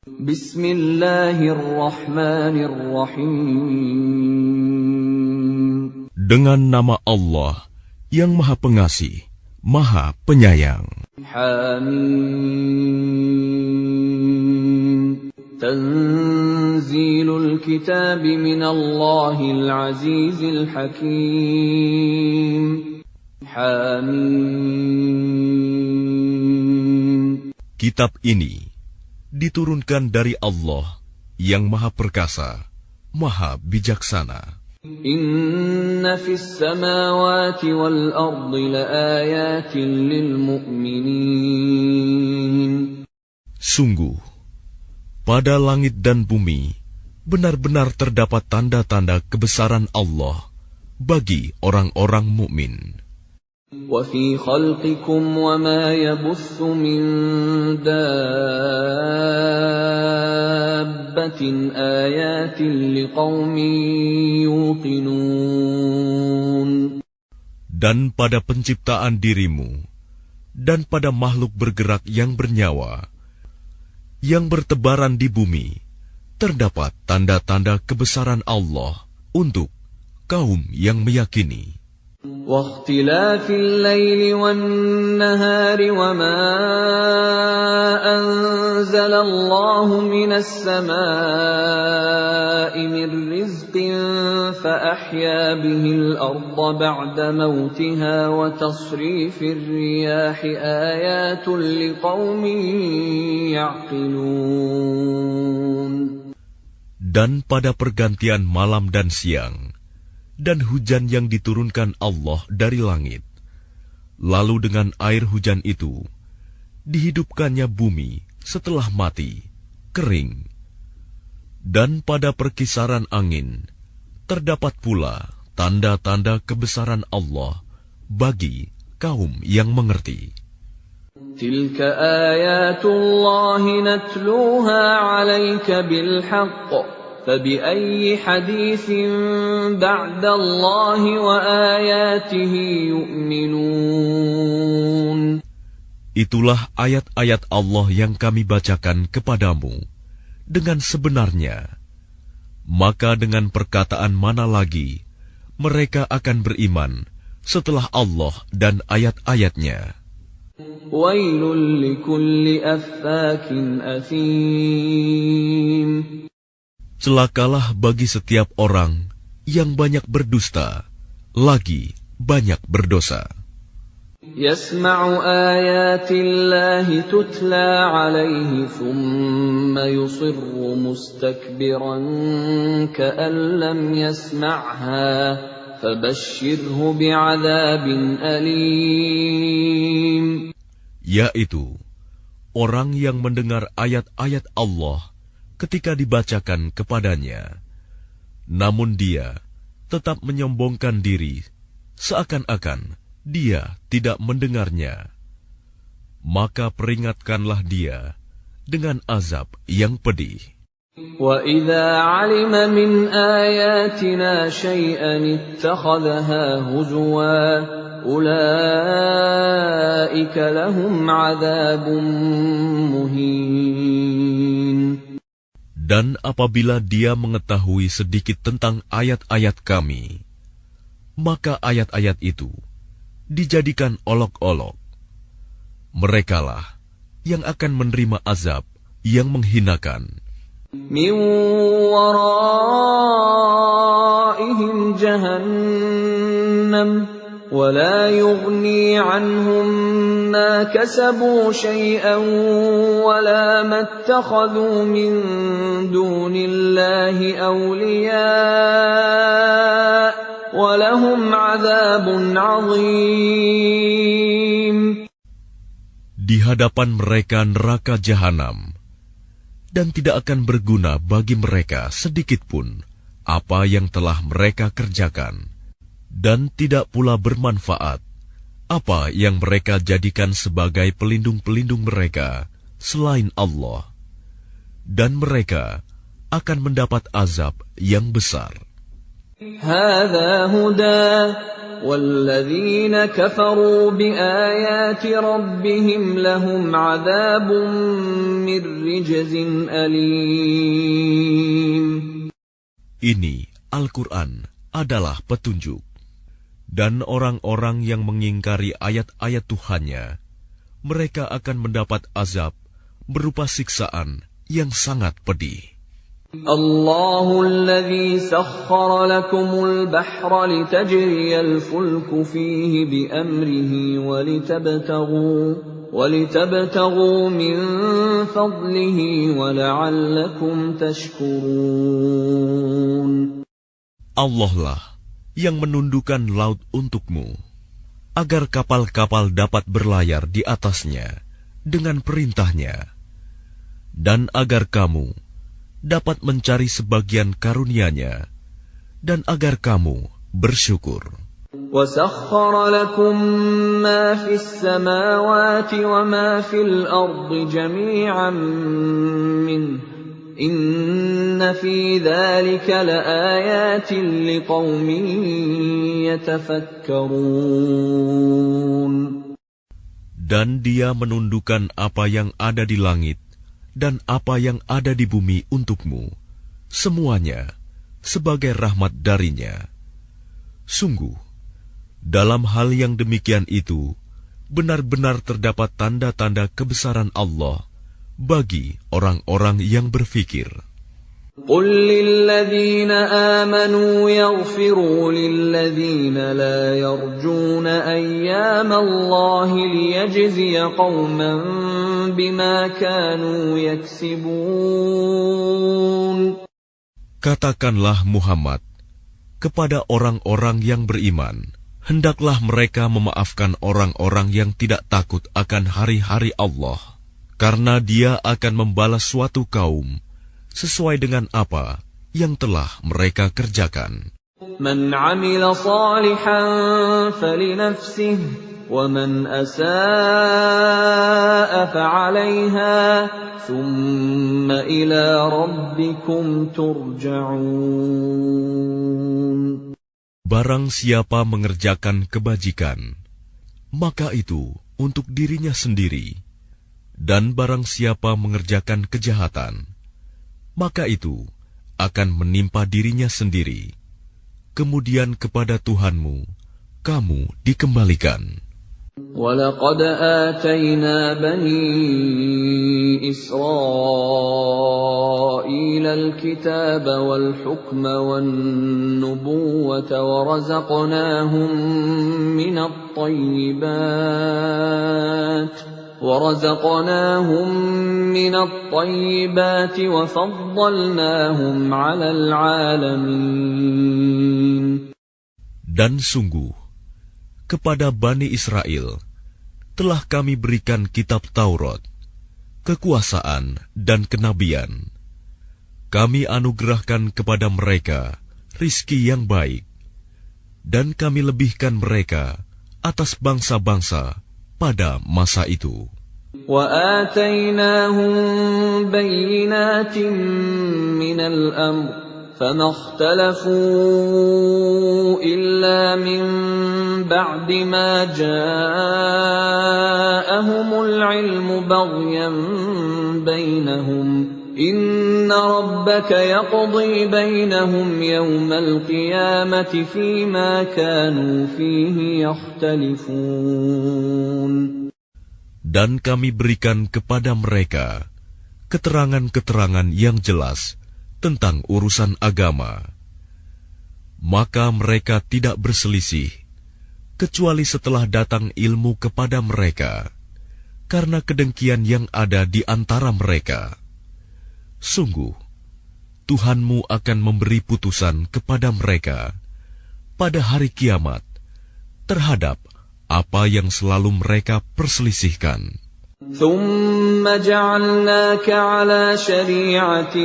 Bismillahirrahmanirrahim. Dengan nama Allah yang Maha Pengasih, Maha Penyayang. Hamim. Tanzilul kitab minallahil azizil hakim. Hamim. Kitab ini diturunkan dari Allah yang Maha Perkasa, Maha Bijaksana. Inna fis samawati wal ardi laayatin lil mu'minin. Sungguh, pada langit dan bumi benar-benar terdapat tanda-tanda kebesaran Allah bagi orang-orang mukmin. Wa fi khalqikum wa ma yabuthu min dabbatin ayatin liqaumin yuqinun. Dan pada penciptaan dirimu dan pada makhluk bergerak yang bernyawa yang bertebaran di bumi terdapat tanda-tanda kebesaran Allah untuk kaum yang meyakini. واختلاف الليل والنهار وما أنزل الله من السماء من رزق فأحيا به الأرض بعد موتها وتصريف الرياح آيات لقوم يعقلون. Dan pada pergantian malam dan siang dan hujan yang diturunkan Allah dari langit. Lalu dengan air hujan itu, dihidupkannya bumi setelah mati, kering. Dan pada perkisaran angin, terdapat pula tanda-tanda kebesaran Allah bagi kaum yang mengerti. Tilka ayatullahi natluha 'alaika bilhaqq. فَبِأَيِّ حَدِيثٍ بَعْدَ اللَّهِ وَآيَاتِهِ يُؤْمِنُونَ. Itulah ayat-ayat Allah yang kami bacakan kepadamu dengan sebenarnya. Maka dengan perkataan mana lagi mereka akan beriman setelah Allah dan ayat-ayatnya. Wailul likulli affakin athim. Celakalah bagi setiap orang yang banyak berdusta, lagi banyak berdosa. Yasma'u ayatillahi tutla alaihi thumma yusirru mustakbiran ka'an lam yasma'ha fabashshirhu bi'adzabin alim. Yaitu orang yang mendengar ayat-ayat Allah ketika dibacakan kepadanya, namun dia tetap menyombongkan diri, seakan-akan dia tidak mendengarnya. Maka peringatkanlah dia dengan azab yang pedih. وَإِذَا عَلِمَ مِنْ آيَاتِنَا شَيْئًا اتَّخَذَهَا هُزُوًا أُولَئِكَ لَهُمْ عَذَابٌ مُهِينٌ. Dan apabila dia mengetahui sedikit tentang ayat-ayat kami, maka ayat-ayat itu dijadikan olok-olok. Merekalah yang akan menerima azab yang menghinakan. Min waraihim jahannam wa la yughni anhum ma kasabu shay'an wa la mattakhadhu min dunillahi awliya wa lahum 'adzabun 'adzim. Di hadapan mereka neraka jahanam, dan tidak akan berguna bagi mereka sedikitpun apa yang telah mereka kerjakan, dan tidak pula bermanfaat apa yang mereka jadikan sebagai pelindung-pelindung mereka selain Allah, dan mereka akan mendapat azab yang besar. Hadza huda walladzina kafaru biayati rabbihim lahum 'adzabun من رجز أليم. Ini Al-Quran adalah petunjuk. Dan orang-orang yang mengingkari ayat-ayat Tuhannya, mereka akan mendapat azab berupa siksaan yang sangat pedih. الله الذي سخر لكم البحر لتجري الفلك فيه بأمره ولتبتغوا من فضله ولعلكم تشكرون. Allah lah yang menundukkan laut untukmu, agar kapal-kapal dapat berlayar di atasnya dengan perintahnya, dan agar kamu dapat mencari sebagian karunia-Nya, dan agar kamu bersyukur. وَسَخَّرَ لَكُم مَّا فِي السَّمَاوَاتِ وَمَا فِي الْأَرْضِ جَمِيعًا مِّنْهُ إِنَّ فِي ذَلِكَ لَآيَاتٍ لِقَوْمٍ يَتَفَكَّرُونَ. Dan Dia menundukkan apa yang ada di langit dan apa yang ada di bumi untukmu, semuanya sebagai rahmat darinya. Sungguh, dalam hal yang demikian itu, benar-benar terdapat tanda-tanda kebesaran Allah bagi orang-orang yang berfikir. قُل لِّلَّذِينَ آمَنُوا يَغْفِرُوا لِلَّذِينَ لَا يَرْجُونَ أَيَّامَ اللَّهِ لِيَجْزِيَ قَوْمًا بِمَا كَانُوا يَكْسِبُونَ. Katakanlah Muhammad kepada orang-orang yang beriman, hendaklah mereka memaafkan orang-orang yang tidak takut akan hari-hari Allah, karena Dia akan membalas suatu kaum sesuai dengan apa yang telah mereka kerjakan. Man 'amila shalihan falinafsihi wa man asaa'a fa'alayha thumma ila rabbikum turja'un. Barang siapa mengerjakan kebajikan, maka itu untuk dirinya sendiri, dan barang siapa mengerjakan kejahatan, maka itu akan menimpa dirinya sendiri. Kemudian kepada Tuhanmu kamu dikembalikan. وَلَقَدْ آتَيْنَا بَنِي إِسْرَائِيلَ الْكِتَابَ وَالْحُكْمَ وَالنُّبُوَّةَ وَرَزَقْنَاهُم مِّنَ الطَّيِّبَاتِ وَفَضَّلْنَاهُمْ عَلَى الْعَالَمِينَ. Dan sungguh, kepada Bani Israel telah kami berikan kitab Taurat, kekuasaan dan kenabian. Kami anugerahkan kepada mereka rizki yang baik, dan kami lebihkan mereka atas bangsa-bangsa pada masa itu. وَآتَيْنَاهُمْ بَيِّنَاتٍ مِّنَ الْأَمْرِ فَمَا اخْتَلَفُوا إِلَّا مِن بَعْدِ مَا جَاءَهُمُ الْعِلْمُ بَغْيًا بَيْنَهُمْ إِنَّ رَبَّكَ يَقْضِي بَيْنَهُمْ يَوْمَ الْقِيَامَةِ فِيمَا كَانُوا فِيهِ يَخْتَلِفُونَ. Dan kami berikan kepada mereka keterangan-keterangan yang jelas tentang urusan agama. Maka mereka tidak berselisih, kecuali setelah datang ilmu kepada mereka, karena kedengkian yang ada di antara mereka. Sungguh, Tuhanmu akan memberi putusan kepada mereka pada hari kiamat terhadap apa yang selalu mereka perselisihkan. ثُمَّ جَعَلْنَاكَ عَلَى شَرِيعَةٍ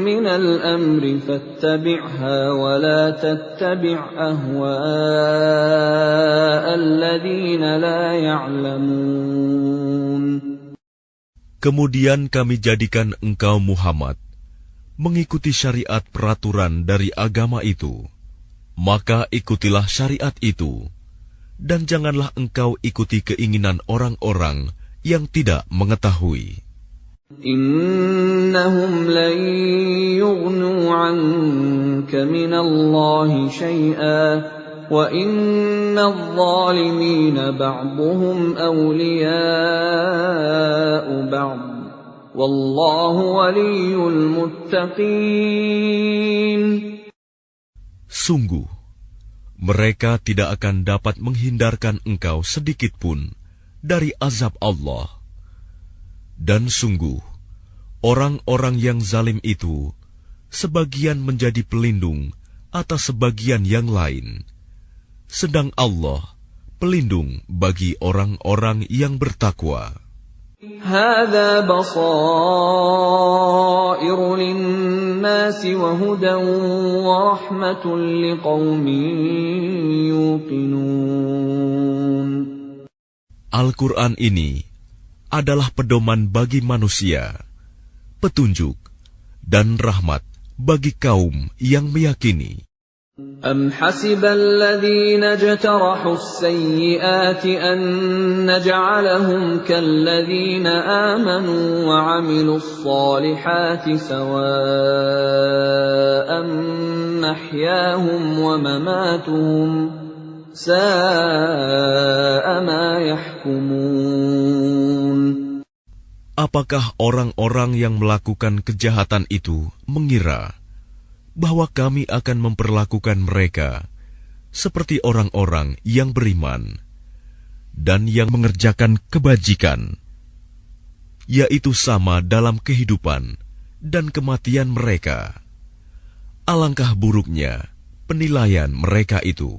مِّنَ الْأَمْرِ فَاتَّبِعْهَا وَلَا تَتَّبِعْ أَهْوَاءَ الَّذِينَ لَا يَعْلَمُونَ. Kemudian kami jadikan engkau Muhammad mengikuti syariat peraturan dari agama itu. Maka ikutilah syariat itu, dan janganlah engkau ikuti keinginan orang-orang yang tidak mengetahui. Innahum lan yughnu 'anka minallahi syai'an wa innadh dhalimina ba'dhuhum awliya'u ba'd wallahu waliyyul muttaqin. Sungguh, mereka tidak akan dapat menghindarkan engkau sedikit pun dari azab Allah. Dan sungguh, orang-orang yang zalim itu sebagian menjadi pelindung atas sebagian yang lain, sedang Allah pelindung bagi orang-orang yang bertakwa. هذا بصائر للناس وهدى ورحمة لقوم يوقنون. Al-Quran ini adalah pedoman bagi manusia, petunjuk dan rahmat bagi kaum yang meyakini. أم حسب الذين اجترحوا السيئات أن نجعلهم كالذين آمنوا وعملوا الصالحات سواء محياهم ومماتهم ساء ما يحكمون. Apakah orang-orang yang melakukan kejahatan itu mengira bahwa kami akan memperlakukan mereka seperti orang-orang yang beriman dan yang mengerjakan kebajikan, yaitu sama dalam kehidupan dan kematian mereka? Alangkah buruknya penilaian mereka itu.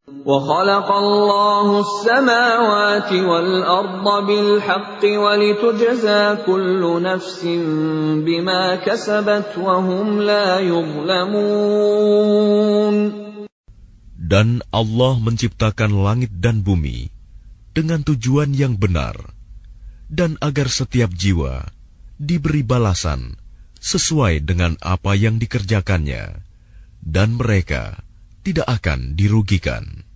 وَخَلَقَ اللَّهُ السَّمَاوَاتِ وَالْأَرْضَ بِالْحَقِّ وَلِتُجْزَى كُلُّ نَفْسٍ بِمَا كَسَبَتْ وَهُمْ لَا يُظْلَمُونَ. Dan Allah menciptakan langit dan bumi dengan tujuan yang benar, dan agar setiap jiwa diberi balasan sesuai dengan apa yang dikerjakannya, dan mereka tidak akan dirugikan.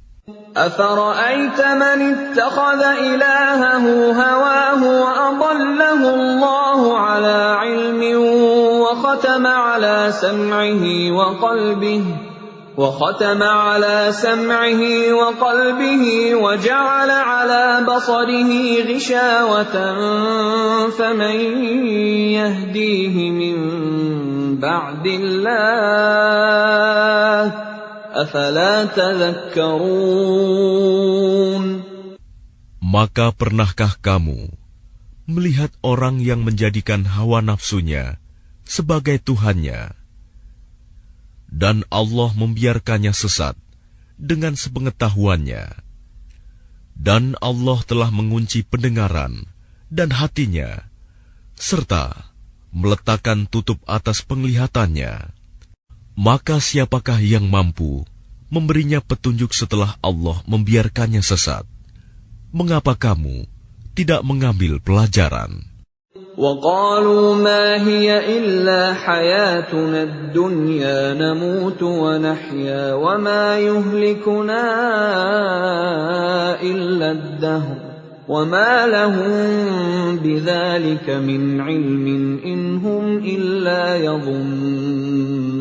أَفَرَأَيْتَ مَنِ اتَّخَذَ إِلَٰهَهُ هَوَاهُ وَأَضَلَّهُ اللَّهُ عَلَىٰ عِلْمٍ وَخَتَمَ عَلَىٰ سَمْعِهِ وَقَلْبِهِ وَجَعَلَ عَلَىٰ بَصَرِهِ غِشَاوَةً فَمَن يَهْدِيهِ مِن بَعْدِ اللَّهِ أَفَلَا تَذَكَّرُونَ. Maka pernahkah kamu melihat orang yang menjadikan hawa nafsunya sebagai Tuhannya, dan Allah membiarkannya sesat dengan sepengetahuannya, dan Allah telah mengunci pendengaran dan hatinya, serta meletakkan tutup atas penglihatannya? Maka siapakah yang mampu memberinya petunjuk setelah Allah membiarkannya sesat? Mengapa kamu tidak mengambil pelajaran? وَقَالُوا مَا هِيَ إِلَّا حَيَاتُنَا الدُّنْيَا نَمُوتُ وَنَحْيَا وَمَا يُهْلِكُنَا إِلَّا الدَّهْرُ وَمَا لَهُم بِذَلِكَ مِنْ عِلْمٍ إِنْ هُمْ إِلَّا يَظُنُّونَ.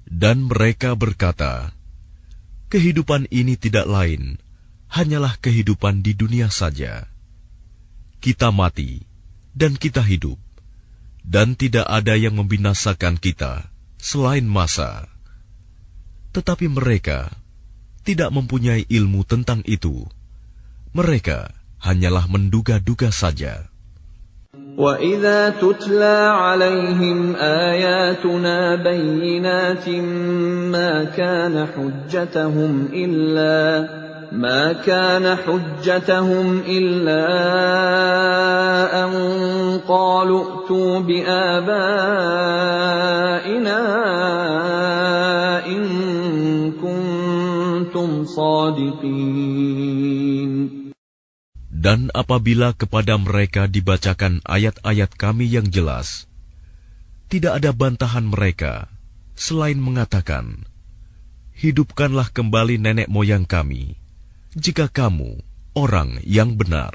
Dan mereka berkata, kehidupan ini tidak lain, hanyalah kehidupan di dunia saja. Kita mati, dan kita hidup, dan tidak ada yang membinasakan kita selain masa. Tetapi mereka tidak mempunyai ilmu tentang itu. Mereka hanyalah menduga-duga saja. وَإِذَا تُتْلَى عَلَيْهِمْ آيَاتُنَا بَيِّنَاتٍ مَا كَانَ حُجَّتَهُمْ إِلَّا أَن قَالُوا ائْتُوا بِآبَائِنَا إِن كُنتُمْ صَادِقِينَ. Dan apabila kepada mereka dibacakan ayat-ayat kami yang jelas, tidak ada bantahan mereka selain mengatakan, hidupkanlah kembali nenek moyang kami, jika kamu orang yang benar.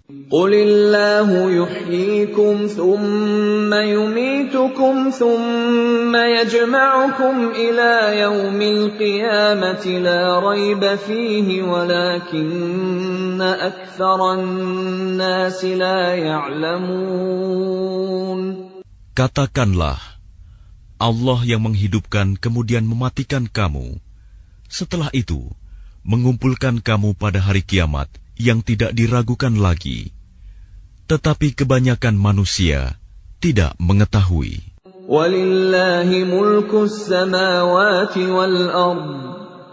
قل الله يحييكم ثم يميتكم ثم يجمعكم إلى يوم القيامة لا ريب فيه ولكن أكثر الناس لا يعلمون. Katakanlah, Allah yang menghidupkan kemudian mematikan kamu, setelah itu mengumpulkan kamu pada hari kiamat yang tidak diragukan lagi. Tetapi kebanyakan manusia tidak mengetahui. Walillahi mulkus samawati wal ard,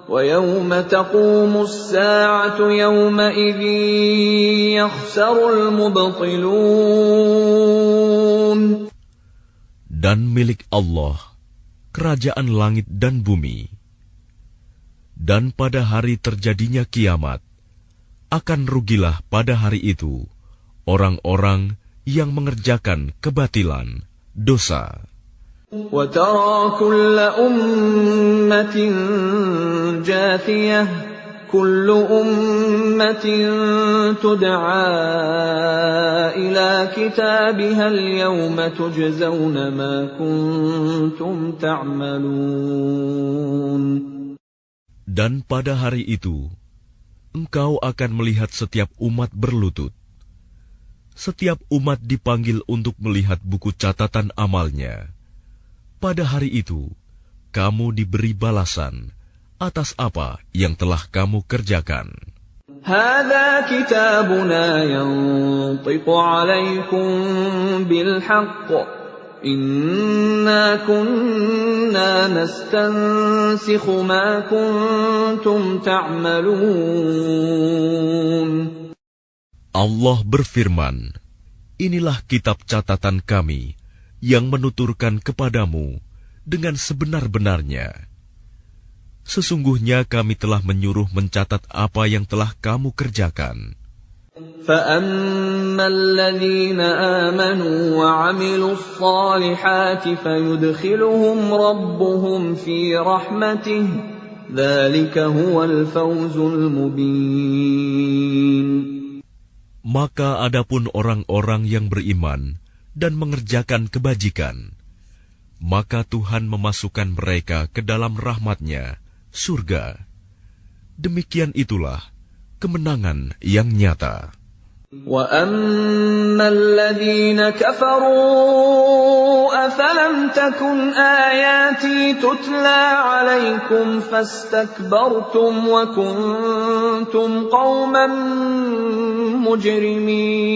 wa yawma taqumus sa'atu yawma idzin yakhsarul mubtilun. Dan milik Allah kerajaan langit dan bumi. Dan pada hari terjadinya kiamat, akan rugilah pada hari itu orang-orang yang mengerjakan kebatilan, dosa. وَتَرَى كُلَّ أُمَّةٍ جَاثِيَةً كُلُّ أُمَّةٍ تُدْعَى إِلَى كِتَابِهَا الْيَوْمَ تُجْزَوْنَ مَا كُنتُمْ تَعْمَلُونَ. Dan pada hari itu, engkau akan melihat setiap umat berlutut. Setiap umat dipanggil untuk melihat buku catatan amalnya. Pada hari itu, kamu diberi balasan atas apa yang telah kamu kerjakan. هذا كتابنا ينطق عليكم بالحق إنا كنا نستنسخ ما كنتم تعملون. Allah berfirman, inilah kitab catatan kami yang menuturkan kepadamu dengan sebenar-benarnya. Sesungguhnya kami telah menyuruh mencatat apa yang telah kamu kerjakan. فَأَمَّا الَّذِينَ آمَنُوا وَعَمِلُوا الصَّالِحَاتِ فَيُدْخِلُهُمْ رَبُّهُمْ فِي رَحْمَتِهِ ذَلِكَ هُوَ الْفَوْزُ الْمُبِينُ. Maka adapun orang-orang yang beriman dan mengerjakan kebajikan, maka Tuhan memasukkan mereka ke dalam rahmat-Nya, surga. Demikian itulah kemenangan yang nyata. وَأَمَّا الَّذِينَ كَفَرُوا أَفَلَمْ تَكُنْ آيَاتِي تُتْلَى عَلَيْكُمْ فَاسْتَكْبَرْتُمْ وَكُنْتُمْ قَوْمًا مُجْرِمِينَ.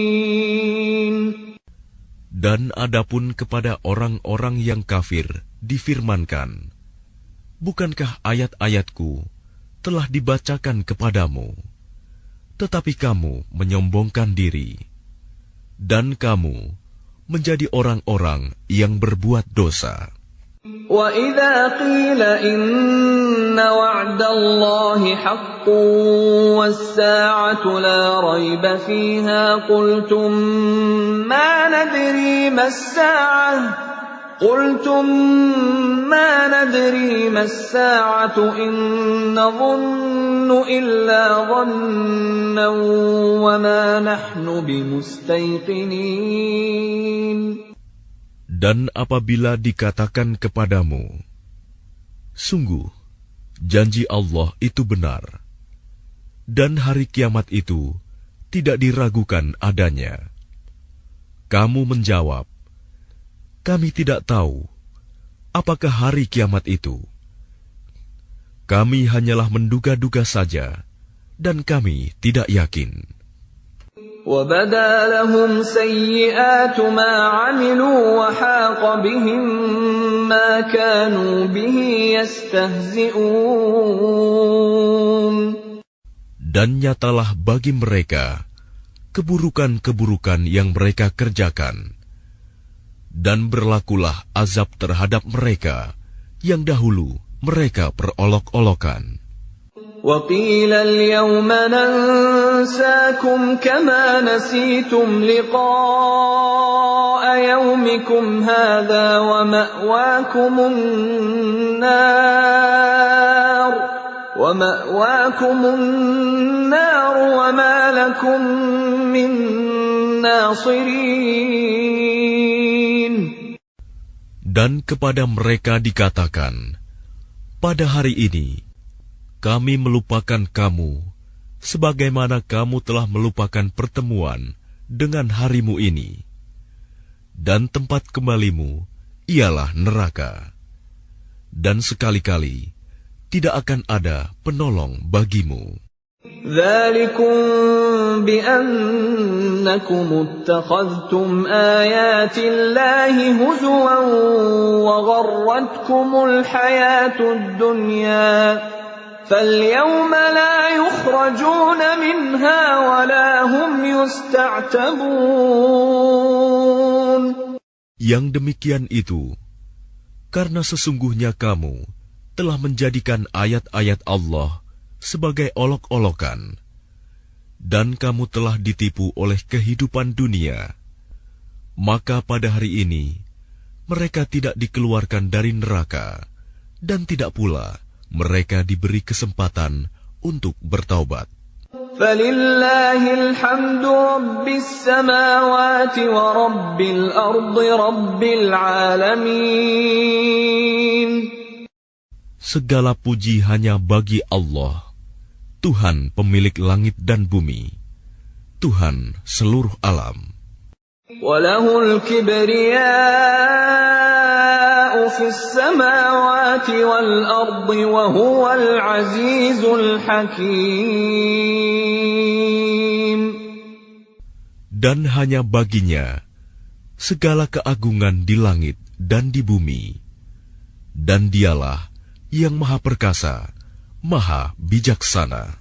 Dan adapun kepada orang-orang yang kafir difirmankan, bukankah ayat-ayatku telah dibacakan kepadamu? Tetapi kamu menyombongkan diri, dan kamu menjadi orang-orang yang berbuat dosa. وَإِذَا قِيلَ إِنَّ وَعْدَ اللَّهِ حَقٌّ وَالسَّاعَةُ لَا رَيْبَ فِيهَا قُلْتُم مَّا نَدْرِي مَا السَّاعَةُ إِن نَّظُنُّ إِلَّا ظَنًّا وَمَا نَحْنُ بِمُسْتَيْقِنِينَ. Dan apabila dikatakan kepadamu, sungguh, janji Allah itu benar, dan hari kiamat itu tidak diragukan adanya. Kamu menjawab, kami tidak tahu apakah hari kiamat itu. Kami hanyalah menduga-duga saja, dan kami tidak yakin. وَبَدَا لَهُمْ سَيِّئَاتُ مَا عَمِلُوا وَحَاقَ بِهِم مَّا كَانُوا بِهِ يَسْتَهْزِئُونَ. Dan nyatalah bagi mereka keburukan-keburukan yang mereka kerjakan, dan berlakulah azab terhadap mereka yang dahulu mereka perolok-olokan. وَقِيلَ الْيَوْمَ نَنسَاكُمْ كَمَا نَسِيتُمْ لِقَاءَ يَوْمِكُمْ هَٰذَا وَمَأْوَاكُمُ وَمَأْوَاكُمُ النَّارُ وَمَا لَكُم مِّن نَّاصِرِينَ. Dan kepada mereka dikatakan, pada hari ini kami melupakan kamu sebagaimana kamu telah melupakan pertemuan dengan harimu ini, dan tempat kembalimu ialah neraka, dan sekali-kali tidak akan ada penolong bagimu. ذَلِكُمْ بِأَنَّكُمُ اتَّخَذْتُمْ آيَاتِ اللَّهِ هُزُوًا وَغَرَّتْكُمُ الْحَيَاةُ الدُّنْيَا فَالْيَوْمَ لَا يُخْرَجُونَ مِنْهَا وَلَا هُمْ يُسْتَعْتَبُونَ. Yang demikian itu karena sesungguhnya kamu telah menjadikan ayat-ayat Allah sebagai olok-olokan, dan kamu telah ditipu oleh kehidupan dunia. Maka pada hari ini mereka tidak dikeluarkan dari neraka, dan tidak pula mereka diberi kesempatan untuk bertaubat. فَلِلَّهِ الْحَمْدُ رَبِّ السَّمَاوَاتِ وَرَبِّ الْأَرْضِ رَبِّ الْعَالَمِينَ. Segala puji hanya bagi Allah, Tuhan pemilik langit dan bumi, Tuhan seluruh alam. وَلَهُ الْكِبْرِيَاءُ فِي السَّمَاوَاتِ وَالْأَرْضِ وَهُوَ الْعَزِيزُ الْحَكِيمُ. Dan hanya baginya segala keagungan di langit dan di bumi, dan dialah yang maha perkasa, maha bijaksana.